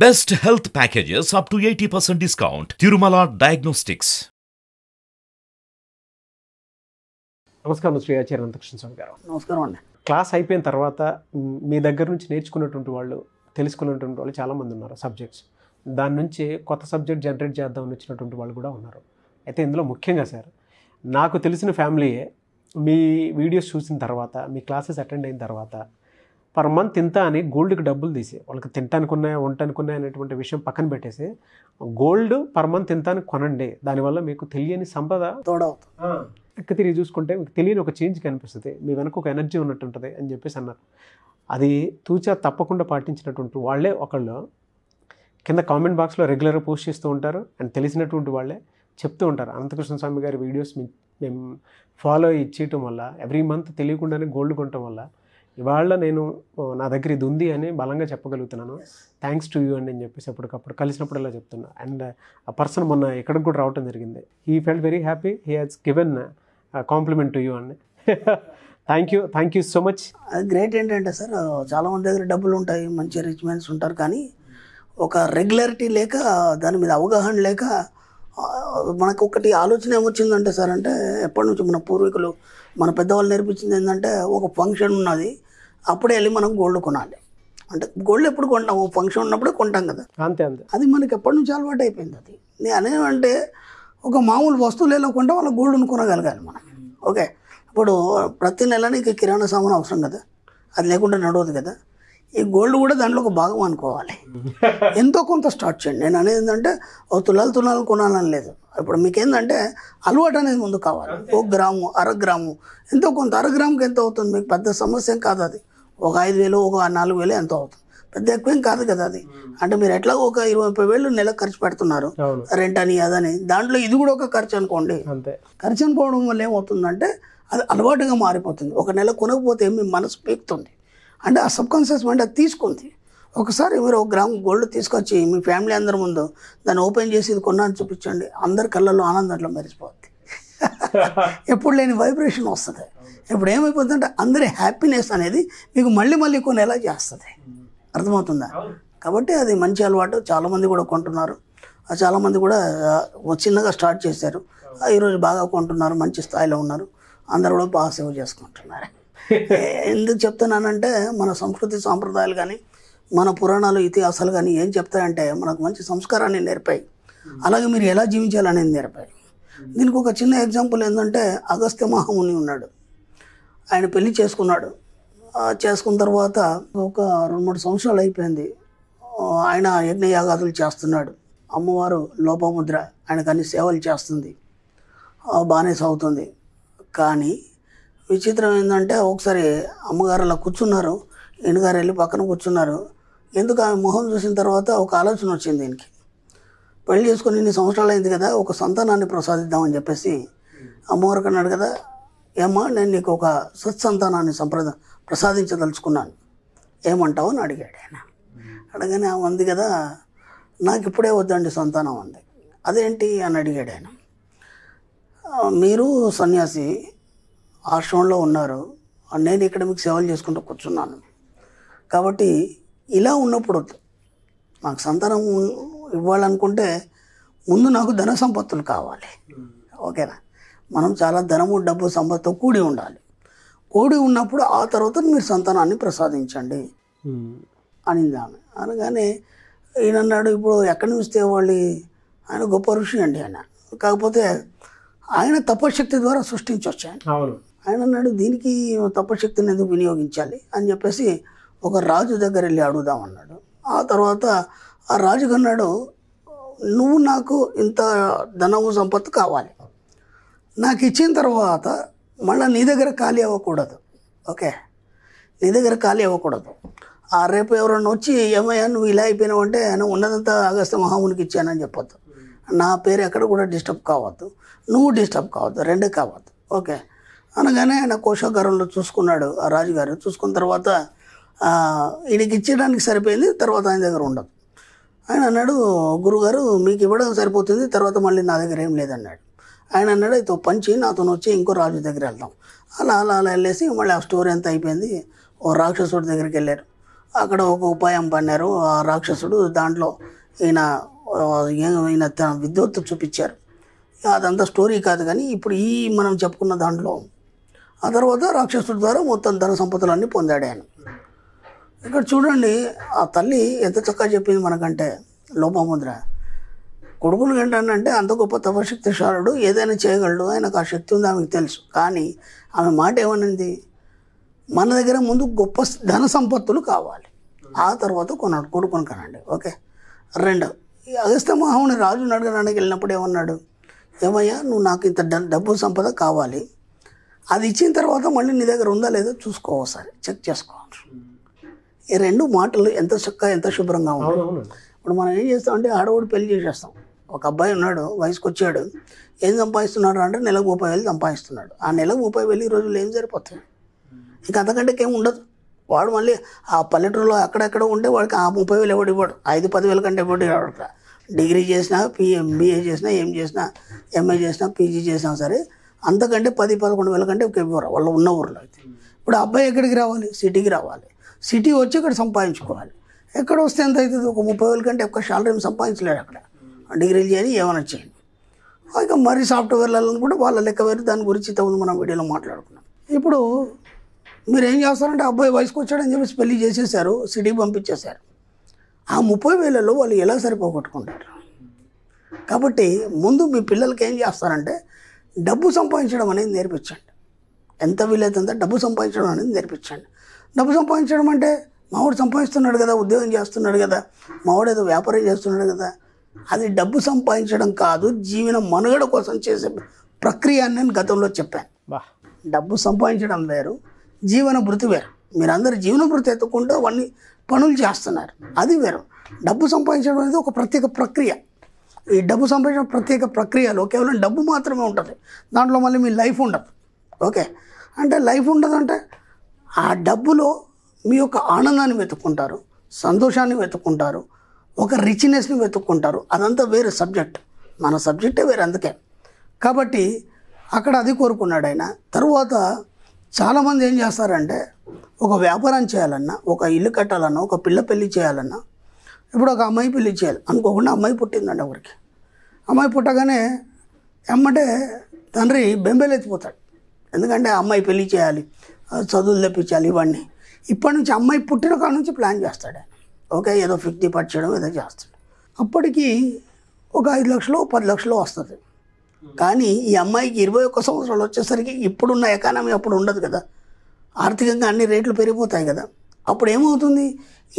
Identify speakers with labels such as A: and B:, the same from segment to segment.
A: Best health packages up to 80% discount. Tirumala Diagnostics.
B: నమస్కారం శ్రీ ఆచార్య అనంతకృష్ణ స్వామి గారు.
C: నమస్కారం అండి.
B: క్లాస్ అయిపోయిన తర్వాత మీ దగ్గర నుంచి నేర్చుకున్నటువంటి వాళ్ళు, తెలుసుకున్నటువంటి వాళ్ళు చాలామంది ఉన్నారు సబ్జెక్ట్స్. దాని నుంచి కొత్త సబ్జెక్ట్ జనరేట్ చేద్దామని వచ్చినటువంటి వాళ్ళు కూడా ఉన్నారు. అయితే ఇందులో ముఖ్యంగా సార్, నాకు తెలిసిన ఫ్యామిలీయే మీ వీడియోస్ చూసిన తర్వాత, మీ క్లాసెస్ అటెండ్ అయిన తర్వాత పర్ మంత్ ఇంత అని గోల్డ్కి డబ్బులు తీసి, వాళ్ళకి తినటానికి ఉన్నాయా, వంటానికి ఉన్నాయా అనేటువంటి విషయం పక్కన పెట్టేసి, గోల్డ్ పర్ మంత్ ఇంత అని కొనండి, దానివల్ల మీకు తెలియని సంపద
C: తోడవుతుంది.
B: ఎక్క తిరిగి చూసుకుంటే మీకు తెలియని ఒక చేంజ్ కనిపిస్తుంది, మీ వెనక ఒక ఎనర్జీ ఉన్నట్టు ఉంటుంది అని చెప్పేసి అన్నారు. అది తూచా తప్పకుండా పాటించినటువంటి వాళ్ళే ఒకళ్ళు కింద కామెంట్ బాక్స్లో రెగ్యులర్గా పోస్ట్ చేస్తూ ఉంటారు. అండ్ తెలిసినటువంటి వాళ్ళే చెప్తూ ఉంటారు, అనంతకృష్ణ స్వామి గారి వీడియోస్ మేము ఫాలో ఇచ్చేయటం వల్ల, ఎవ్రీ మంత్ తెలియకుండానే గోల్డ్ కొనటం వల్ల ఇవాళ నేను నా దగ్గర ఇది ఉంది అని బలంగా చెప్పగలుగుతున్నాను. థ్యాంక్స్ టు యూ అండి అని చెప్పేసి అప్పటికప్పుడు కలిసినప్పుడు ఇలా చెప్తున్నా. అండ్ ఆ పర్సన్ మొన్న ఇక్కడికి కూడా రావటం జరిగింది. He felt very happy, he has given compliment to you అండి. Thank you so much.
C: అది గ్రేట్. ఏంటంటే సార్, చాలామంది దగ్గర డబ్బులు ఉంటాయి, మంచి రిచ్ మ్యాన్స్ ఉంటారు, కానీ ఒక రెగ్యులారిటీ లేక, దాని మీద అవగాహన లేక మనకు ఒకటి ఆలోచన ఏమొచ్చిందంటే సార్, అంటే ఎప్పటి నుంచి మన పూర్వీకులు, మన పెద్దవాళ్ళు నేర్పించింది ఏంటంటే, ఒక ఫంక్షన్ ఉన్నది అప్పుడే వెళ్ళి మనం గోల్డ్ కొనాలి. అంటే గోల్డ్ ఎప్పుడు కొంటాము, ఫంక్షన్ ఉన్నప్పుడే కొంటాం కదా.
B: అంతే అంతే.
C: అది మనకి ఎప్పటి నుంచి అలవాటు అయిపోయింది. అది నేను అనేమంటే, ఒక మామూలు వస్తువులు ఎలా కొంటాం వాళ్ళ గోల్డ్ను కొనగలగాలి మనం. ఓకే, ఇప్పుడు ప్రతి నెల నీకు కిరాణా సామాన్ అవసరం కదా, అది లేకుండా నడవదు కదా. ఈ గోల్డ్ కూడా దాంట్లో ఒక భాగం అనుకోవాలి. ఎంతో కొంత స్టార్ట్ చేయండి. నేను అనేది ఏంటంటే ఓ తులాలు కొనాలని లేదు. ఇప్పుడు మీకేంటంటే అలవాటు అనేది ముందు కావాలి. 1 గ్రాము, 1/2 గ్రాము, ఎంతో కొంత. 1/2 గ్రాముకి ఎంత అవుతుంది మీకు? పెద్ద సమస్య ఏం కాదు అది. ఒక 5,000, ఒక 4,000 ఎంతో అవుతుంది, పెద్ద ఎక్కువేం కాదు కదా అది. అంటే మీరు ఎట్లా ఒక 20,000 నెలకు ఖర్చు పెడుతున్నారు, రెంట్ అని అదని, దాంట్లో ఇది కూడా ఒక ఖర్చు అనుకోండి. ఖర్చు అనుకోవడం వల్ల ఏమవుతుందంటే అది అలవాటుగా మారిపోతుంది. ఒక నెల కొనకపోతే మీ మనసు పీకుతుంది. అంటే ఆ సబ్కాన్షియస్ మైండ్ అది తీసుకుంది. ఒకసారి మీరు 1 గ్రాము గోల్డ్ తీసుకొచ్చి మీ ఫ్యామిలీ అందరి ముందు దాన్ని ఓపెన్ చేసి ఇది కొన్నాను చూపించండి, అందరి కళ్ళల్లో ఆనందంలో మెరిసిపోద్ది. ఎప్పుడు లేని వైబ్రేషన్ వస్తుంది. ఇప్పుడు ఏమైపోతుందంటే అందరి హ్యాపీనెస్ అనేది మీకు మళ్ళీ కొనేలా చేస్తుంది. అర్థమవుతుందా? కాబట్టి అది మంచి అలవాటు. చాలామంది కూడా కొంటున్నారు. చాలామంది కూడా చిన్నగా స్టార్ట్ చేశారు, ఈరోజు బాగా కొంటున్నారు, మంచి స్థాయిలో ఉన్నారు. అందరూ కూడా బాగా సేవ్ చేసుకుంటున్నారు. ఎందుకు చెప్తున్నానంటే, మన సంస్కృతి సాంప్రదాయాలు కానీ, మన పురాణాలు, ఇతిహాసాలు కానీ ఏం చెప్తాయంటే, మనకు మంచి సంస్కారాన్ని నేర్పాయి. అలాగే మీరు ఎలా జీవించాలనేది నేర్పాయి. దీనికి ఒక చిన్న ఎగ్జాంపుల్ ఏంటంటే, అగస్త్య మహాముని ఉన్నాడు. ఆయన పెళ్లి చేసుకున్నాడు. చేసుకున్న తర్వాత ఒక 2-3 సంవత్సరాలు అయిపోయింది. ఆయన యజ్ఞయాగాదులు చేస్తున్నాడు. అమ్మవారు లోపముద్ర ఆయనకు అన్ని సేవలు చేస్తుంది, బాగానే సాగుతుంది. కానీ విచిత్రం ఏంటంటే, ఒకసారి అమ్మగారు అలా కూర్చున్నారు, ఈయనగారు వెళ్ళి పక్కన కూర్చున్నారు. ఎందుకు ఆమె మొహం చూసిన తర్వాత ఒక ఆలోచన వచ్చింది దీనికి. పెళ్లి చేసుకొని ఇన్ని సంవత్సరాలు అయింది కదా, ఒక సంతానాన్ని ప్రసాదిద్దామని చెప్పేసి అమ్మవారికి అన్నాడు కదా, ఏమ్మా నేను నీకు ఒక సత్సంతానాన్ని ప్రసాదించదలుచుకున్నాను, ఏమంటావు అని అడిగాడు ఆయన. అడగానే ఆమె ఉంది కదా, నాకు ఇప్పుడే వద్దండి సంతానం అంది. అదేంటి అని అడిగాడు ఆయన. మీరు సన్యాసి ఆశ్రమంలో ఉన్నారు, నేను ఇక్కడ మీకు సేవలు చేసుకుంటూ కూర్చున్నాను, కాబట్టి ఇలా ఉన్నప్పుడు నాకు సంతానం ఇవ్వాలనుకుంటే ముందు నాకు ధన సంపత్తులు కావాలి. ఓకేనా? మనం చాలా ధనము, డబ్బు, సంపత్తో కూడి ఉండాలి. కూడి ఉన్నప్పుడు ఆ తర్వాత మీరు సంతానాన్ని ప్రసాదించండి అనింది ఆమె. అనగానే ఈయన అన్నాడు, ఇప్పుడు ఎక్కడి నుంచి తేవాలి? ఆయన గొప్ప ఋషి అండి ఆయన. కాకపోతే ఆయన తపశక్తి ద్వారా సృష్టించవచ్చు ఆయన అన్నాడు, దీనికి తపశక్తిని ఎందుకు వినియోగించాలి అని చెప్పేసి ఒక రాజు దగ్గర వెళ్ళి అడుగుదామన్నాడు. ఆ తర్వాత ఆ రాజుకు అన్నాడు, నువ్వు నాకు ఇంత ధనము సంపత్తు కావాలి, నాకు ఇచ్చిన తర్వాత మళ్ళీ నీ దగ్గర ఖాళీ అవ్వకూడదు. ఓకే, నీ దగ్గర ఖాళీ అవ్వకూడదు. రేపు ఎవరన్నా వచ్చి ఏమయ్యా నువ్వు ఇలా అయిపోయినావు అంటే, నువ్వు ఉన్నదంతా అగస్త్య మహామునికి ఇచ్చానని చెప్పొద్దు. నా పేరు ఎక్కడ కూడా డిస్టర్బ్ కావద్దు, నువ్వు డిస్టర్బ్ కావద్దు, రెండే కావద్దు. ఓకే అనగానే ఆయన కోశాగారంలో చూసుకున్నాడు. ఆ రాజుగారు చూసుకున్న తర్వాత ఈయనకి ఇచ్చేయడానికి సరిపోయింది, తర్వాత ఆయన దగ్గర ఉండదు. ఆయన అన్నాడు, గురుగారు మీకు ఇవ్వడం సరిపోతుంది, తర్వాత మళ్ళీ నా దగ్గర ఏం లేదన్నాడు. ఆయన అన్నాడు, అయితే పంచి నాతో వచ్చి ఇంకో రాజు దగ్గర వెళ్దాం. అలా వెళ్ళేసి మళ్ళీ ఆ స్టోరీ అంతా అయిపోయింది. ఓ రాక్షసుడి దగ్గరికి వెళ్ళారు. అక్కడ ఒక ఉపాయం పన్నారు ఆ రాక్షసుడు. దాంట్లో ఈయన తన విద్వత్తు చూపించారు. అదంతా స్టోరీ కాదు, కానీ ఇప్పుడు ఈ మనం చెప్పుకున్న దాంట్లో ఆ తర్వాత రాక్షసుడి ద్వారా మొత్తం ధన సంపదలన్నీ పొందాడు ఆయన. ఇక్కడ చూడండి, ఆ తల్లి ఎంత చక్కగా చెప్పింది మనకంటే లోపముద్ర. కొడుకులు ఏంటంటే అంత గొప్ప తపశక్తిశాలుడు, ఏదైనా చేయగలడు, ఆయనకు ఆ శక్తి ఉంది ఆమెకు తెలుసు. కానీ ఆమె మాట ఏమనింది, మన దగ్గర ముందు గొప్ప ధన సంపత్తులు కావాలి, ఆ తర్వాత కొడుకుని కనండి. ఓకే. 2, ఈ అగస్త్య మహాముని రాజు అడగడానికి వెళ్ళినప్పుడు ఏమన్నాడు, ఏమయ్యా నువ్వు నాకు ఇంత డబ్బు సంపద కావాలి, అది ఇచ్చిన తర్వాత మళ్ళీ నీ దగ్గర ఉందా లేదో చూసుకో, ఒకసారి చెక్ చేసుకోవాలి. ఈ 2 మాటలు ఎంత చక్కగా ఎంత శుభ్రంగా ఉన్నాయి. ఇప్పుడు మనం ఏం చేస్తామంటే ఆడవాడు పెళ్లి చేసేస్తాం. ఒక అబ్బాయి ఉన్నాడు, వయసుకు వచ్చాడు, ఏం సంపాదిస్తున్నాడు అంటే నెలకు 30,000 సంపాదిస్తున్నాడు. ఆ నెలకు 30,000 ఈ రోజుల్లో ఏం సరిపోతాయి, ఇంకా అంతకంటే ఏం ఉండదు. వాడు మళ్ళీ ఆ పల్లెటూరులో అక్కడెక్కడ ఉంటే వాడికి ఆ 30,000 ఎవడు ఇవ్వడు, 5-10,000 కంటే ఎవడు ఇవ్వడు. డిగ్రీ చేసినా, BA చేసినా, ఏం చేసినా, MA చేసినా, PG చేసినా సరే అంతకంటే 10-11,000 కంటే ఇవ్వరు వాళ్ళు ఉన్న ఊర్లో అయితే. ఇప్పుడు ఆ అబ్బాయి ఎక్కడికి రావాలి, సిటీకి రావాలి. సిటీ వచ్చి ఇక్కడ సంపాదించుకోవాలి. ఎక్కడ వస్తే ఎంత అవుతుంది, ఒక 30,000 కంటే ఎక్కువ శాలరీ సంపాదించలేడు అక్కడ. డిగ్రీలు చేయని ఏమైనా చేయండి. ఇక మరీ సాఫ్ట్వేర్లను కూడా వాళ్ళ లెక్క వేరు, దాని గురించి ఇంతకుముందు మనం వీడియోలో మాట్లాడుకున్నాం. ఇప్పుడు మీరు ఏం చేస్తారంటే అబ్బాయి వయసుకు వచ్చాడని చెప్పేసి పెళ్లి చేసేసారు, సిటీకి పంపించేశారు. ఆ 30,000లో వాళ్ళు ఎలా సరిపోగొట్టుకుంటారు. కాబట్టి ముందు మీ పిల్లలకి ఏం చేస్తారంటే డబ్బు సంపాదించడం అనేది నేర్పించండి. ఎంత వీలైతే అంత డబ్బు సంపాదించడం అనేది నేర్పించండి. డబ్బు సంపాదించడం అంటే మావాడు సంపాదిస్తున్నాడు కదా, ఉద్యోగం చేస్తున్నాడు కదా, మావాడు ఏదో వ్యాపారం చేస్తున్నాడు కదా, అది డబ్బు సంపాదించడం కాదు, జీవన మనుగడ కోసం చేసే ప్రక్రియ అని నేను గతంలో చెప్పాను. డబ్బు సంపాదించడం వేరు, జీవన భృతి వేరు. మీరందరూ జీవన భృతి ఎత్తుకుంటూ అవన్నీ పనులు చేస్తున్నారు, అది వేరు. డబ్బు సంపాదించడం అనేది ఒక ప్రత్యేక ప్రక్రియ. ఈ డబ్బు సంపాదించిన ప్రత్యేక ప్రక్రియలో కేవలం డబ్బు మాత్రమే ఉంటుంది, దాంట్లో మళ్ళీ మీ లైఫ్ ఉండదు. ఓకే. అంటే లైఫ్ ఉండదు అంటే ఆ డబ్బులో మీ యొక్క ఆనందాన్ని వెతుక్కుంటారు, సంతోషాన్ని వెతుక్కుంటారు, ఒక రిచ్నెస్ని వెతుక్కుంటారు. అదంతా వేరే సబ్జెక్ట్, మన సబ్జెక్టే వేరే. అందుకే కాబట్టి అక్కడ అది కోరుకున్నాడు ఆయన. తరువాత చాలామంది ఏం చేస్తారంటే ఒక వ్యాపారం చేయాలన్నా, ఒక ఇల్లు కట్టాలన్నా, ఒక పిల్ల పెళ్లి చేయాలన్నా, ఇప్పుడు ఒక అమ్మాయి పెళ్లి చేయాలి అనుకోకుండా అమ్మాయి పుట్టిందండి ఎవరికి. అమ్మాయి పుట్టగానే ఎమ్మటే తండ్రి బెంబేలెత్తిపోతాడు. ఎందుకంటే అమ్మాయి పెళ్లి చేయాలి, చదువులు తెప్పించాలి, ఇవన్నీ ఇప్పటి నుంచి అమ్మాయి పుట్టిన కాడ నుంచి ప్లాన్ చేస్తాడు ఆయన. ఓకే, ఏదో 50 పట్టడం ఏదో చేస్తాడు. అప్పటికి ఒక 5 లక్షలు 10 లక్షలు వస్తుంది. కానీ ఈ అమ్మాయికి 21 సంవత్సరాలు వచ్చేసరికి ఇప్పుడున్న ఎకానమీ అప్పుడు ఉండదు కదా, ఆర్థికంగా అన్ని రేట్లు పెరిగిపోతాయి కదా. అప్పుడు ఏమవుతుంది,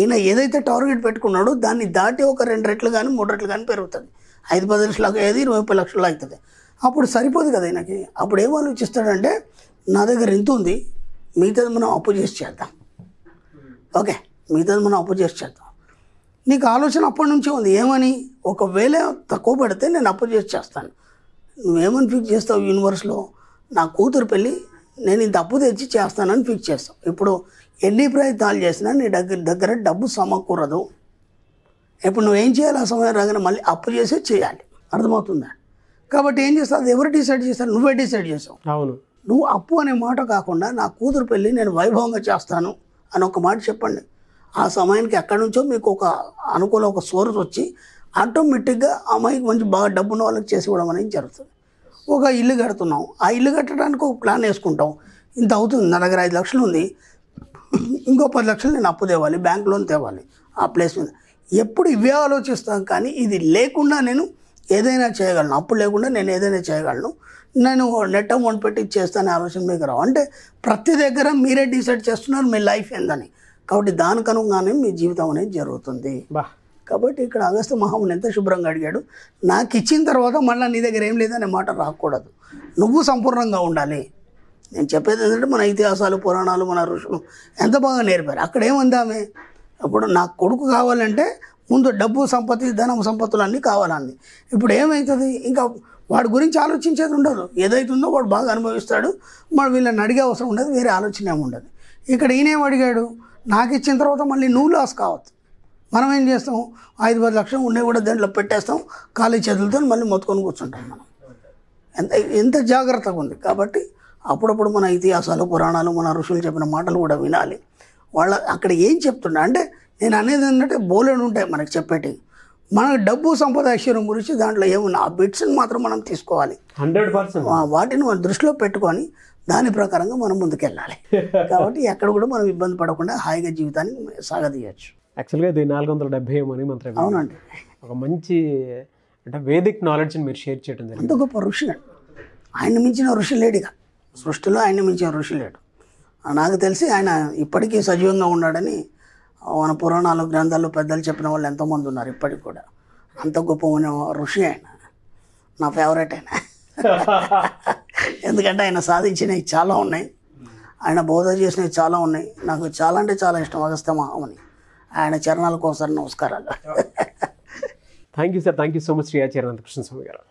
C: ఈయన ఏదైతే టార్గెట్ పెట్టుకున్నాడో దాన్ని దాటి ఒక 2 రెట్లు కానీ 3 రెట్లు కానీ పెరుగుతుంది. 5-10 లక్షలు అయ్యేది 20 లక్షలు అవుతుంది. అప్పుడు సరిపోదు కదా ఈయనకి. అప్పుడు ఏం ఆలోచిస్తాడంటే నా దగ్గర ఇంత ఉంది, మిగతాది మనం అప్పు చేసి చేద్దాం. ఓకే, మిగతాది మనం అప్పు చేసి చేద్దాం. నీకు ఆలోచన అప్పటి నుంచే ఉంది. ఏమని, ఒకవేళ తక్కువ పడితే నేను అప్పు చేసి చేస్తాను. నువ్వేమని ఫిక్స్ చేస్తావు, యూనివర్స్లో నా కూతురు పెళ్ళి నేను ఇంత అప్పు తెచ్చి చేస్తానని ఫిక్స్ చేస్తావు. ఇప్పుడు ఎన్ని ప్రయత్నాలు చేసినా నీ దగ్గర డబ్బు సమకూరదు. ఇప్పుడు నువ్వేం చేయాలి, ఆ సమయం రాగానే మళ్ళీ అప్పు చేసే చేయాలి. అర్థమవుతుందా? కాబట్టి ఏం చేస్తావు, అది ఎవరు డిసైడ్ చేస్తారు, నువ్వే డిసైడ్ చేసావు.
B: అవును.
C: నువ్వు అప్పు అనే మాట కాకుండా నా కూతురు పెళ్ళి నేను వైభవంగా చేస్తాను అని ఒక మాట చెప్పండి. ఆ సమయానికి ఎక్కడి నుంచో మీకు ఒక అనుకూల ఒక సోర్స్ వచ్చి ఆటోమేటిక్గా అమ్మాయికి మంచి బాగా డబ్బున్న వాళ్ళకి చేసి ఇవ్వడం అనేది జరుగుతుంది. ఒక ఇల్లు కడుతున్నాం, ఆ ఇల్లు కట్టడానికి ఒక ప్లాన్ వేసుకుంటాం. ఇంత అవుతుంది, నా దగ్గర 5 లక్షలు ఉంది, ఇంకో 10 లక్షలు నేను అప్పు తేవాలి, బ్యాంక్ లోన్ తేవాలి ఆ ప్లేస్ మీద. ఎప్పుడు ఇవే ఆలోచిస్తాను, కానీ ఇది లేకుండా నేను ఏదైనా చేయగలను, అప్పు లేకుండా నేను ఏదైనా చేయగలను, నేను నెట్ అమౌంట్ పెట్టి చేస్తానే ఆలోచన మీకు రావు. అంటే ప్రతి దగ్గర మీరే డిసైడ్ చేస్తున్నారు మీ లైఫ్ ఏందని. కాబట్టి దానికి అనుగుణంగానే మీ జీవితం అనేది జరుగుతుంది. కాబట్టి ఇక్కడ అగస్త్య మహాముని ఎంత శుభ్రంగా అడిగాడు, నాకు ఇచ్చిన తర్వాత మళ్ళీ నీ దగ్గర ఏం లేదనే మాట రాకూడదు, నువ్వు సంపూర్ణంగా ఉండాలి. నేను చెప్పేది ఏంటంటే మన ఇతిహాసాలు, పురాణాలు, మన ఋషులు ఎంత బాగా నేర్పారు. అక్కడ ఏమందామే, ఇప్పుడు నాకు కొడుకు కావాలంటే ముందు డబ్బు సంపత్తి, ధనం, సంపత్తులు అన్నీ కావాలండి. ఇప్పుడు ఏమవుతుంది, ఇంకా వాడి గురించి ఆలోచించేది ఉండదు. ఏదైతుందో వాడు బాగా అనుభవిస్తాడు, మరి వీళ్ళని అడిగే అవసరం ఉండదు, వేరే ఆలోచన ఏమి ఉండదు. ఇక్కడ ఈయనేం అడిగాడు, నాకు ఇచ్చిన తర్వాత మళ్ళీ నువ్వు లాస్ కావచ్చు. మనం ఏం చేస్తాం, 5-10 లక్షలు ఉండే కూడా దాంట్లో పెట్టేస్తాం, ఖాళీ చేతులతో మళ్ళీ మొత్తుకొని కూర్చుంటాం. మనం ఎంత జాగ్రత్తగా ఉంది. కాబట్టి అప్పుడప్పుడు మన ఇతిహాసాలు, పురాణాలు, మన ఋషులు చెప్పిన మాటలు కూడా వినాలి. వాళ్ళ అక్కడ ఏం చెప్తున్నా అంటే నేను అనేది ఏంటంటే బోలెడు ఉంటాయి మనకు చెప్పేటి. మనకు డబ్బు సంపద ఐశ్వర్యం గురించి దాంట్లో ఏమున్నా ఆ బిట్స్ని మాత్రం మనం తీసుకోవాలి.
B: 100%.
C: వాటిని మనం దృష్టిలో పెట్టుకొని దాని ప్రకారంగా మనం ముందుకెళ్ళాలి. కాబట్టి ఎక్కడ కూడా మనం ఇబ్బంది పడకుండా హాయిగా జీవితాన్ని సాగదీయచ్చు.
B: యాక్చువల్గా ఇది 470 మనీ మంత్రం.
C: అవునండి.
B: ఒక మంచి అంటే వేదిక్ నాలెడ్జ్ని మీరు షేర్ చేయడం జరిగింది.
C: అంత గొప్ప ఋషి అండి. ఆయన మించిన ఋషి లేడుగా సృష్టిలో, ఆయన మించిన ఋషి లేడు. నాకు తెలిసి ఆయన ఇప్పటికీ సజీవంగా ఉన్నాడని మన పురాణాలు గ్రంథాలు పెద్దలు చెప్పిన వాళ్ళు ఎంతోమంది ఉన్నారు ఇప్పటికి కూడా. అంత గొప్ప ఋషి ఆయన. నా ఫేవరెట్ ఆయన. ఎందుకంటే ఆయన సాధించినవి చాలా ఉన్నాయి, ఆయన బోధ చేసినవి చాలా ఉన్నాయి. నాకు చాలా అంటే చాలా ఇష్టం అగస్త్య మహాముని. ఆయన చరణాలకు ఒకసారి నమస్కారాలు.
B: Thank you sir. Thank you so much Shri Acharya Anantakrishna Swami గారు.